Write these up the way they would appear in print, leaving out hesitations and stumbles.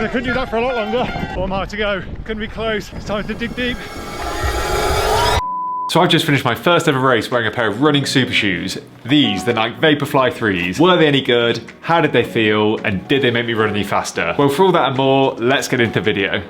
I couldn't do that for a lot longer. 1 mile to go. Couldn't be close. It's time to dig deep. So I've just finished my first ever race wearing a pair of running super shoes. These, the Nike Vaporfly 3s. Were they any good? How did they feel? And did they make me run any faster? Well, for all that and more, let's get into the video.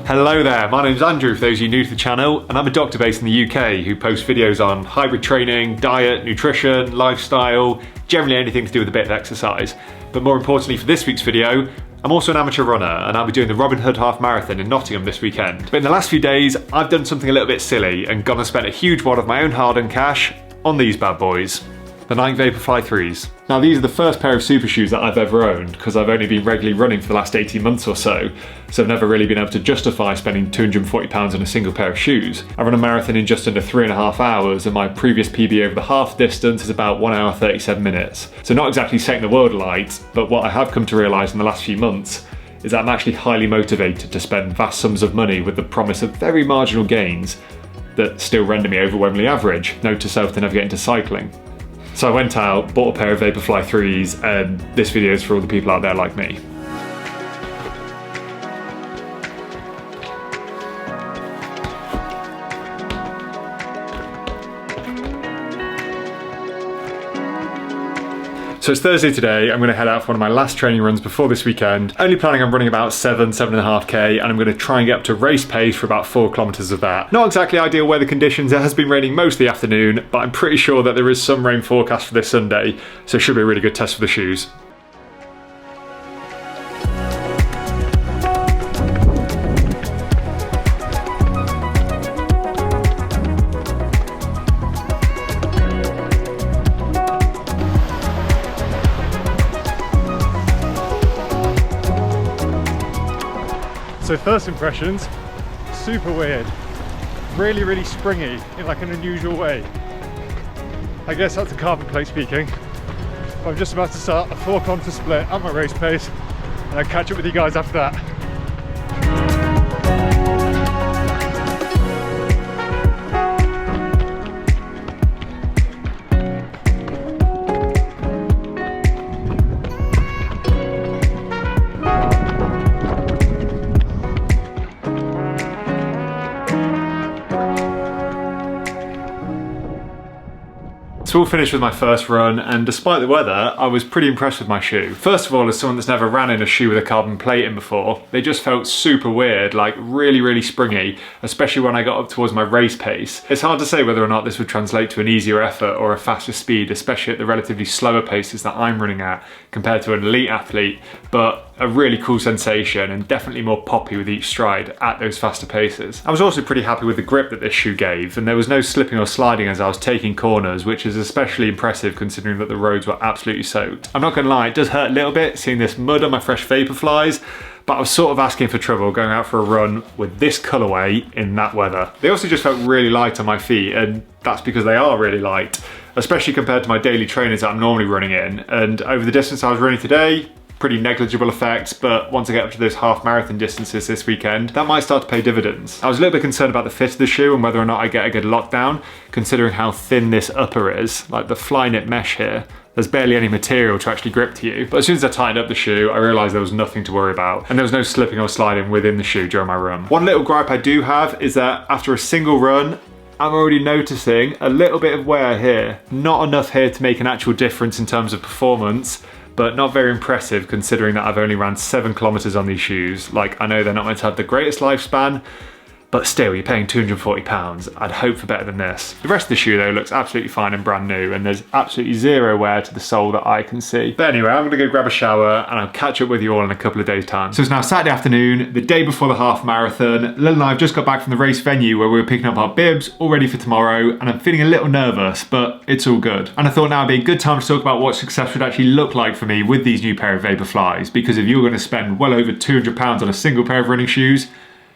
Hello there, my name's Andrew for those of you new to the channel, and I'm a doctor based in the UK who posts videos on hybrid training, diet, nutrition, lifestyle, generally anything to do with a bit of exercise. But more importantly for this week's video, I'm also an amateur runner and I'll be doing the Robin Hood Half Marathon in Nottingham this weekend. But in the last few days, I've done something a little bit silly and gone and spent a huge wad of my own hard-earned cash on these bad boys. The Nike Vaporfly 3s. Now these are the first pair of super shoes that I've ever owned because I've only been regularly running for the last 18 months or so I've never really been able to justify spending £240 on a single pair of shoes. I run a marathon in just under 3.5 hours and my previous PB over the half distance is about 1 hour 37 minutes. So not exactly setting the world alight, but what I have come to realise in the last few months is that I'm actually highly motivated to spend vast sums of money with the promise of very marginal gains that still render me overwhelmingly average. Note to self to never get into cycling. So I went out, bought a pair of Vaporfly 3s, and this video is for all the people out there like me. So it's Thursday today, I'm going to head out for one of my last training runs before this weekend. Only planning on running about 7.5k, and I'm going to try and get up to race pace for about 4 kilometers of that. Not exactly ideal weather conditions, it has been raining most of the afternoon, but I'm pretty sure that there is some rain forecast for this Sunday, so it should be a really good test for the shoes. So first impressions, super weird. Really springy in like an unusual way. I guess that's the carbon plate speaking. I'm just about to start a 4-kilometer split at my race pace and I'll catch up with you guys after that. So all finished with my first run, and despite the weather, I was pretty impressed with my shoe. First of all, as someone that's never ran in a shoe with a carbon plate in before, they just felt super weird, like really springy, especially when I got up towards my race pace. It's hard to say whether or not this would translate to an easier effort or a faster speed, especially at the relatively slower paces that I'm running at compared to an elite athlete, but a really cool sensation and definitely more poppy with each stride at those faster paces. I was also pretty happy with the grip that this shoe gave, and there was no slipping or sliding as I was taking corners, which is especially impressive considering that the roads were absolutely soaked. I'm not gonna lie, it does hurt a little bit seeing this mud on my fresh Vaporflies, but I was sort of asking for trouble going out for a run with this colourway in that weather. They also just felt really light on my feet, and that's because they are really light, especially compared to my daily trainers that I'm normally running in. And over the distance I was running today, pretty negligible effects, but once I get up to those half marathon distances this weekend, that might start to pay dividends. I was a little bit concerned about the fit of the shoe and whether or not I get a good lockdown, considering how thin this upper is, like the fly knit mesh here. There's barely any material to actually grip to you. But as soon as I tightened up the shoe, I realised there was nothing to worry about, and there was no slipping or sliding within the shoe during my run. One little gripe I do have is that after a single run, I'm already noticing a little bit of wear here. Not enough here to make an actual difference in terms of performance, but not very impressive considering that I've only ran 7 kilometers on these shoes. Like, I know they're not meant to have the greatest lifespan, but still, you're paying £240. I'd hope for better than this. The rest of the shoe though looks absolutely fine and brand new, and there's absolutely zero wear to the sole that I can see. But anyway, I'm gonna go grab a shower and I'll catch up with you all in a couple of days' time. So it's now Saturday afternoon, the day before the half marathon. Lil and I have just got back from the race venue where we were picking up our bibs, all ready for tomorrow, and I'm feeling a little nervous, but it's all good. And I thought now would be a good time to talk about what success would actually look like for me with these new pair of Vaporflies, because if you're gonna spend well over £200 on a single pair of running shoes,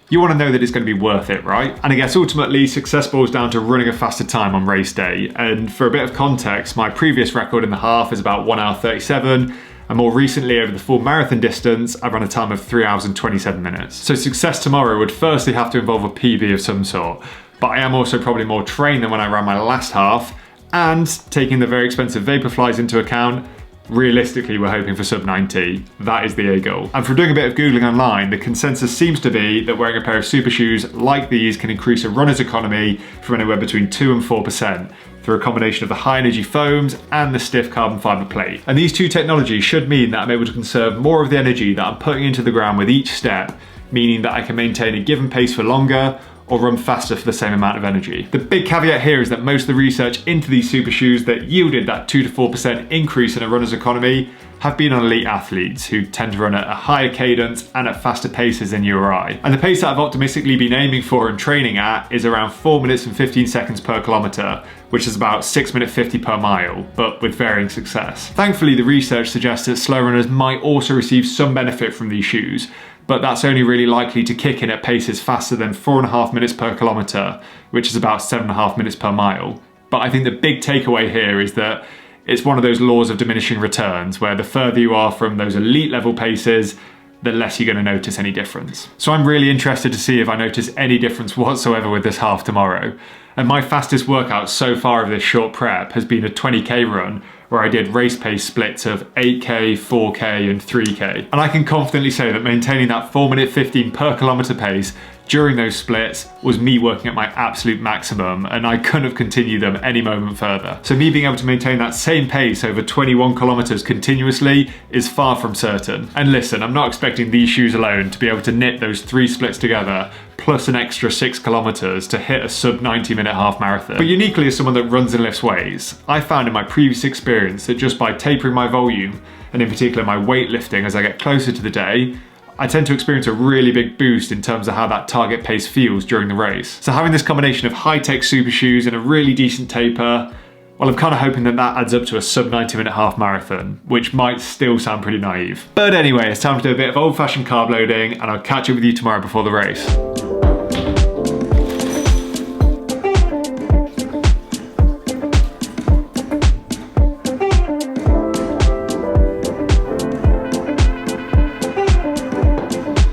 you want to know that it's going to be worth it, right? And I guess ultimately success boils down to running a faster time on race day. And for a bit of context, my previous record in the half is about 1 hour 37. And more recently, over the full marathon distance, I ran a time of 3 hours and 27 minutes. So success tomorrow would firstly have to involve a PB of some sort, but I am also probably more trained than when I ran my last half, and taking the very expensive Vaporflies into account, realistically we're hoping for sub 90. That is the A goal. And from doing a bit of Googling online, the consensus seems to be that wearing a pair of super shoes like these can increase a runner's economy from anywhere between 2 and 4%. Through a combination of the high energy foams and the stiff carbon fibre plate. And these two technologies should mean that I'm able to conserve more of the energy that I'm putting into the ground with each step, meaning that I can maintain a given pace for longer or run faster for the same amount of energy. The big caveat here is that most of the research into these super shoes that yielded that 2 to 4% increase in a runner's economy have been on elite athletes who tend to run at a higher cadence and at faster paces than you or I. And the pace that I've optimistically been aiming for and training at is around 4 minutes and 15 seconds per kilometre, which is about 6 minutes 50 per mile, but with varying success. Thankfully, the research suggests that slow runners might also receive some benefit from these shoes, but that's only really likely to kick in at paces faster than 4.5 minutes per kilometre, which is about 7.5 minutes per mile. But I think the big takeaway here is that it's one of those laws of diminishing returns, where the further you are from those elite level paces, the less you're going to notice any difference. So I'm really interested to see if I notice any difference whatsoever with this half tomorrow. And my fastest workout so far of this short prep has been a 20k run, where I did race pace splits of 8k, 4k and 3k. And I can confidently say that maintaining that 4 minute 15 per kilometre pace during those splits was me working at my absolute maximum, and I couldn't have continued them any moment further. So me being able to maintain that same pace over 21 kilometres continuously is far from certain. And listen, I'm not expecting these shoes alone to be able to knit those 3 splits together plus an extra 6 kilometres to hit a sub 90-minute half marathon. But uniquely as someone that runs and lifts weights, I found in my previous experience that just by tapering my volume, and in particular my weightlifting as I get closer to the day, I tend to experience a really big boost in terms of how that target pace feels during the race. So having this combination of high-tech super shoes and a really decent taper, well, I'm kind of hoping that that adds up to a sub 90-minute half marathon, which might still sound pretty naive. But anyway, it's time to do a bit of old-fashioned carb loading, and I'll catch up with you tomorrow before the race.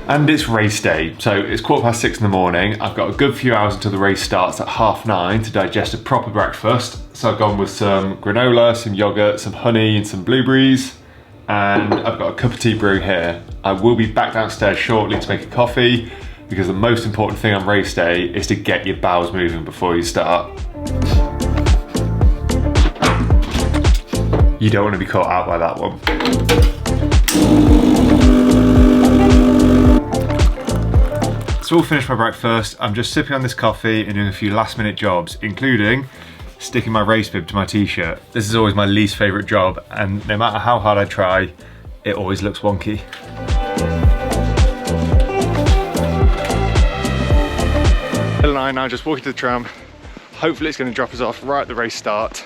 And it's race day, so it's 6:15 in the morning. I've got a good few hours until the race starts at 9:30 to digest a proper breakfast. So I've gone with some granola, some yogurt, some honey and some blueberries. And I've got a cup of tea brewing here. I will be back downstairs shortly to make a coffee, because the most important thing on race day is to get your bowels moving before you start. You don't want to be caught out by that one. So all finished my breakfast. I'm just sipping on this coffee and doing a few last minute jobs, including sticking my race bib to my t-shirt. This is always my least favourite job, and no matter how hard I try, it always looks wonky. Bill and I are now just walking to the tram. Hopefully it's going to drop us off right at the race start.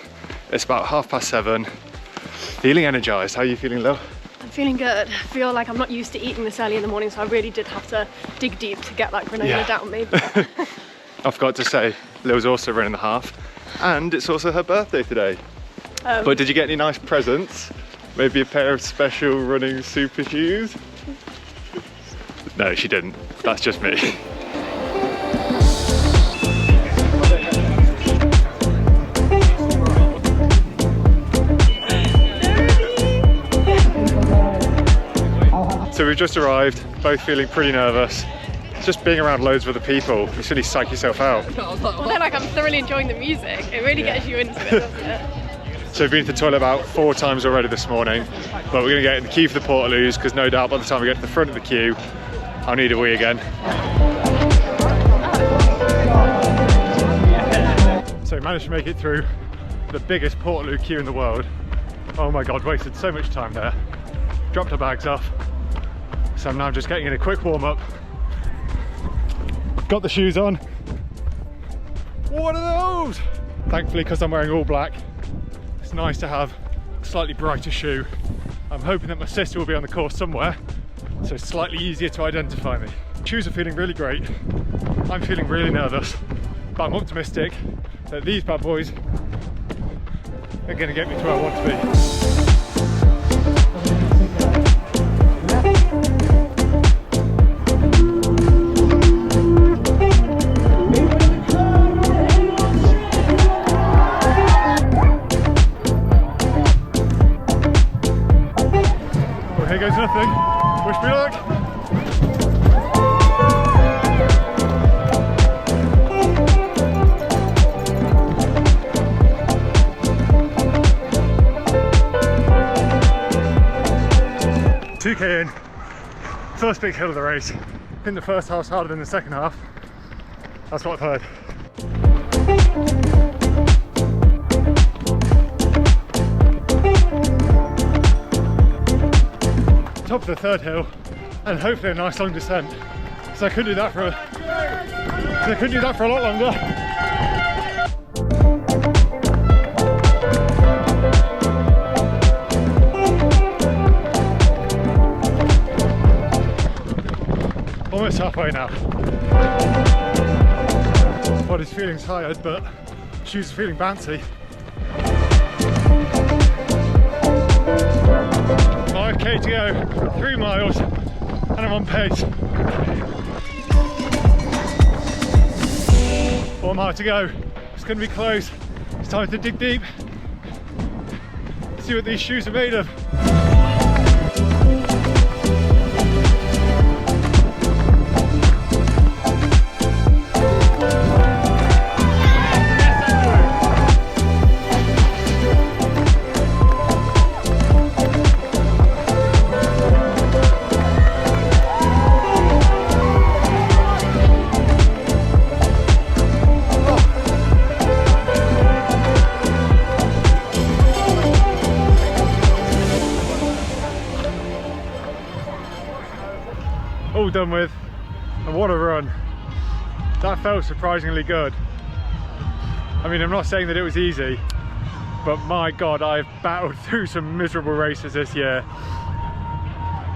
It's about 7:30. Feeling energised. How are you feeling, Lil? I'm feeling good. I feel like I'm not used to eating this early in the morning, so I really did have to dig deep to get that granola down me. I forgot to say, Lil's also running the half, and it's also her birthday today. But did you get any nice presents? Maybe a pair of special running super shoes? No, she didn't. That's just me. So we've just arrived, both feeling pretty nervous. Just being around loads of other people, you suddenly psych yourself out. Well, then I'm thoroughly enjoying the music. It really gets you into it, doesn't it? So we've been to the toilet about 4 times already this morning, but we're going to get in the queue for the Portaloos, because no doubt by the time we get to the front of the queue, I'll need a wee again. So we managed to make it through the biggest Portaloo queue in the world. Oh my God, wasted so much time there. Dropped our bags off. So I'm now just getting in a quick warm up. Got the shoes on. What are those? Thankfully, because I'm wearing all black, it's nice to have a slightly brighter shoe. I'm hoping that my sister will be on the course somewhere, so it's slightly easier to identify me. Shoes are feeling really great. I'm feeling really nervous, but I'm optimistic that these bad boys are going to get me to where I want to be. First big hill of the race. I think the first half's harder than the second half. That's what I've heard. Top of the third hill, and hopefully a nice long descent. So I couldn't do that for a lot longer. Almost halfway now. Body's feeling tired, but shoes are feeling bouncy. 5k to go, 3 miles, and I'm on pace. 1 mile to go. It's going to be close. It's time to dig deep. See what these shoes are made of. All done with, and what a run. That felt surprisingly good. I mean, I'm not saying that it was easy, but my God, I've battled through some miserable races this year,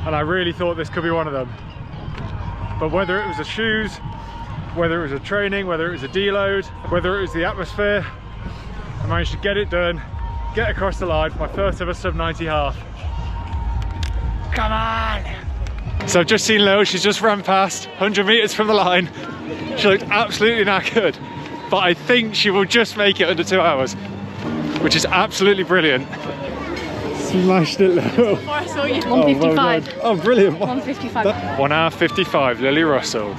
and I really thought this could be one of them. But whether it was the shoes, whether it was the training, whether it was a deload, whether it was the atmosphere, I managed to get it done, get across the line for my first ever sub 90 half. Come on! So I've just seen Lil, she's just ran past 100 metres from the line. She looked absolutely knackered, but I think she will just make it under 2 hours, which is absolutely brilliant. Smashed it, Lil. Before I saw you, 155. Oh, brilliant. 155. 1 hour 55, Lily Russell.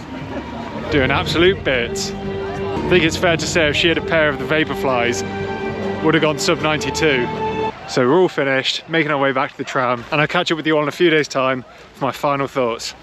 Doing absolute bits. I think it's fair to say if she had a pair of the Vaporflies, would have gone sub 92. So we're all finished, making our way back to the tram, and I'll catch up with you all in a few days' time for my final thoughts.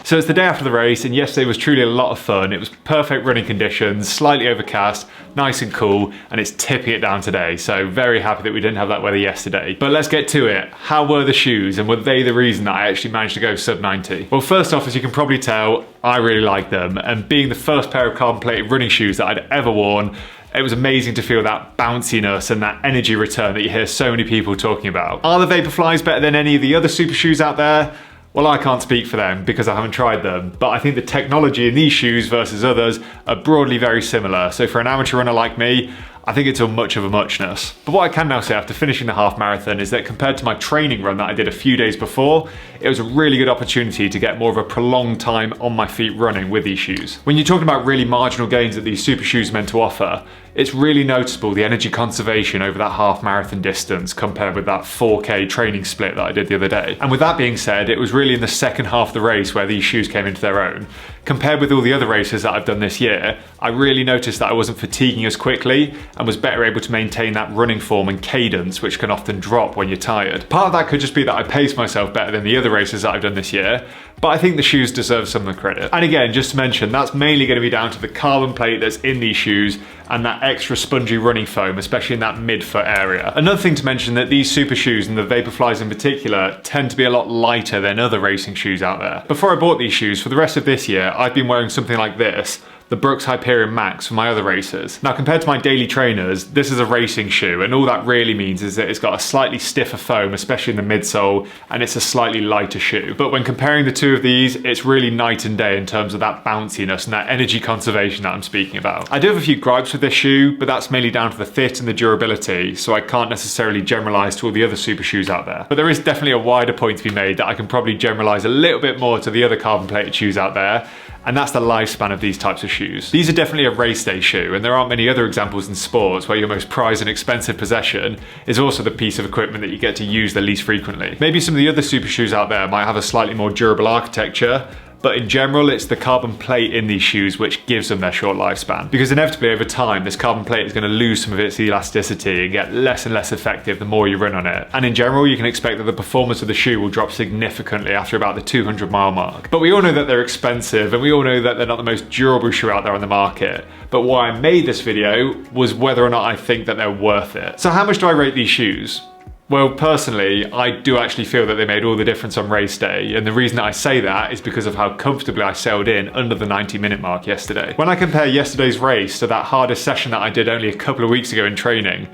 So it's the day after the race, and yesterday was truly a lot of fun. It was perfect running conditions, slightly overcast, nice and cool, and it's tipping it down today. So very happy that we didn't have that weather yesterday. But let's get to it. How were the shoes, and were they the reason that I actually managed to go sub 90? Well, first off, as you can probably tell, I really like them, and being the first pair of carbon plated running shoes that I'd ever worn, it was amazing to feel that bounciness and that energy return that you hear so many people talking about. Are the Vaporflies better than any of the other super shoes out there? Well, I can't speak for them because I haven't tried them, but I think the technology in these shoes versus others are broadly very similar. So for an amateur runner like me, I think it's a much of a muchness. But what I can now say after finishing the half marathon is that compared to my training run that I did a few days before, it was a really good opportunity to get more of a prolonged time on my feet running with these shoes. When you're talking about really marginal gains that these super shoes are meant to offer, it's really noticeable the energy conservation over that half marathon distance compared with that 4K training split that I did the other day. And with that being said, it was really in the second half of the race where these shoes came into their own. Compared with all the other races that I've done this year, I really noticed that I wasn't fatiguing as quickly and was better able to maintain that running form and cadence, which can often drop when you're tired. Part of that could just be that I paced myself better than the other races that I've done this year, but I think the shoes deserve some of the credit. And again, just to mention, that's mainly going to be down to the carbon plate that's in these shoes and that extra spongy running foam, especially in that midfoot area. Another thing to mention that these super shoes, and the Vaporflies in particular, tend to be a lot lighter than other racing shoes out there. Before I bought these shoes, for the rest of this year, I've been wearing something like this, the Brooks Hyperion Max for my other races. Now compared to my daily trainers, this is a racing shoe, and all that really means is that it's got a slightly stiffer foam, especially in the midsole, and it's a slightly lighter shoe. But when comparing the two of these, it's really night and day in terms of that bounciness and that energy conservation that I'm speaking about. I do have a few gripes with this shoe, but that's mainly down to the fit and the durability, so I can't necessarily generalize to all the other super shoes out there. But there is definitely a wider point to be made that I can probably generalize a little bit more to the other carbon plated shoes out there, and that's the lifespan of these types of shoes. These are definitely a race day shoe, and there aren't many other examples in sports where your most prized and expensive possession is also the piece of equipment that you get to use the least frequently. Maybe some of the other super shoes out there might have a slightly more durable architecture, but in general it's the carbon plate in these shoes which gives them their short lifespan. Because inevitably over time this carbon plate is going to lose some of its elasticity and get less and less effective the more you run on it. And in general you can expect that the performance of the shoe will drop significantly after about the 200 mile mark. But we all know that they're expensive and we all know that they're not the most durable shoe out there on the market. But why I made this video was whether or not I think that they're worth it. So how much do I rate these shoes? Well, personally, I do actually feel that they made all the difference on race day, and the reason that I say that is because of how comfortably I sailed in under the 90-minute mark yesterday. When I compare yesterday's race to that hardest session that I did only a couple of weeks ago in training,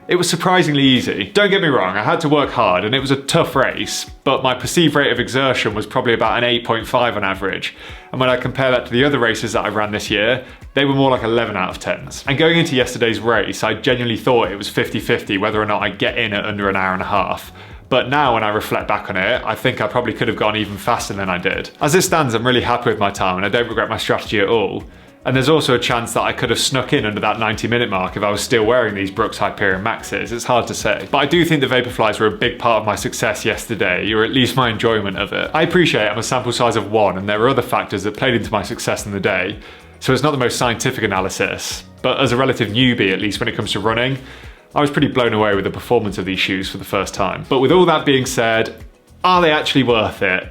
it was surprisingly easy. Don't get me wrong, I had to work hard and it was a tough race, but my perceived rate of exertion was probably about an 8.5 on average. And when I compare that to the other races that I've ran this year, they were more like 11 out of 10s. And going into yesterday's race, I genuinely thought it was 50-50 whether or not I'd get in at under an hour and a half. But now when I reflect back on it, I think I probably could have gone even faster than I did. As it stands, I'm really happy with my time and I don't regret my strategy at all. And there's also a chance that I could have snuck in under that 90-minute mark if I was still wearing these Brooks Hyperion Maxes. It's hard to say. But I do think the Vaporflies were a big part of my success yesterday, or at least my enjoyment of it. I appreciate I'm a sample size of 1 and there are other factors that played into my success in the day, so it's not the most scientific analysis. But as a relative newbie, at least when it comes to running, I was pretty blown away with the performance of these shoes for the first time. But with all that being said, are they actually worth it?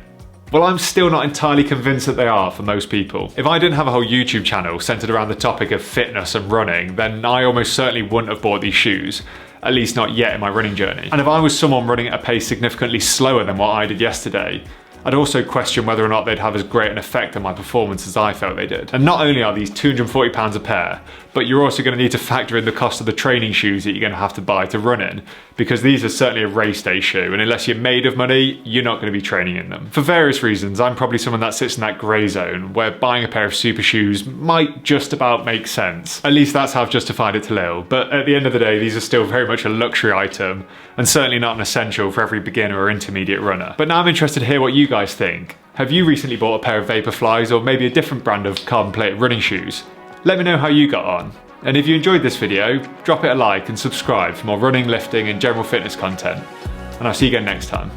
Well, I'm still not entirely convinced that they are for most people. If I didn't have a whole YouTube channel centered around the topic of fitness and running, then I almost certainly wouldn't have bought these shoes, at least not yet in my running journey. And if I was someone running at a pace significantly slower than what I did yesterday, I'd also question whether or not they'd have as great an effect on my performance as I felt they did. And not only are these £240 a pair, but you're also going to need to factor in the cost of the training shoes that you're going to have to buy to run in, because these are certainly a race day shoe, and unless you're made of money, you're not going to be training in them. For various reasons, I'm probably someone that sits in that grey zone, where buying a pair of super shoes might just about make sense. At least that's how I've justified it to Lil, but at the end of the day, these are still very much a luxury item, and certainly not an essential for every beginner or intermediate runner. But now I'm interested to hear what you guys think. Have you recently bought a pair of Vaporflies, or maybe a different brand of carbon plated running shoes? Let me know how you got on. And if you enjoyed this video, drop it a like and subscribe for more running, lifting and general fitness content. And I'll see you again next time.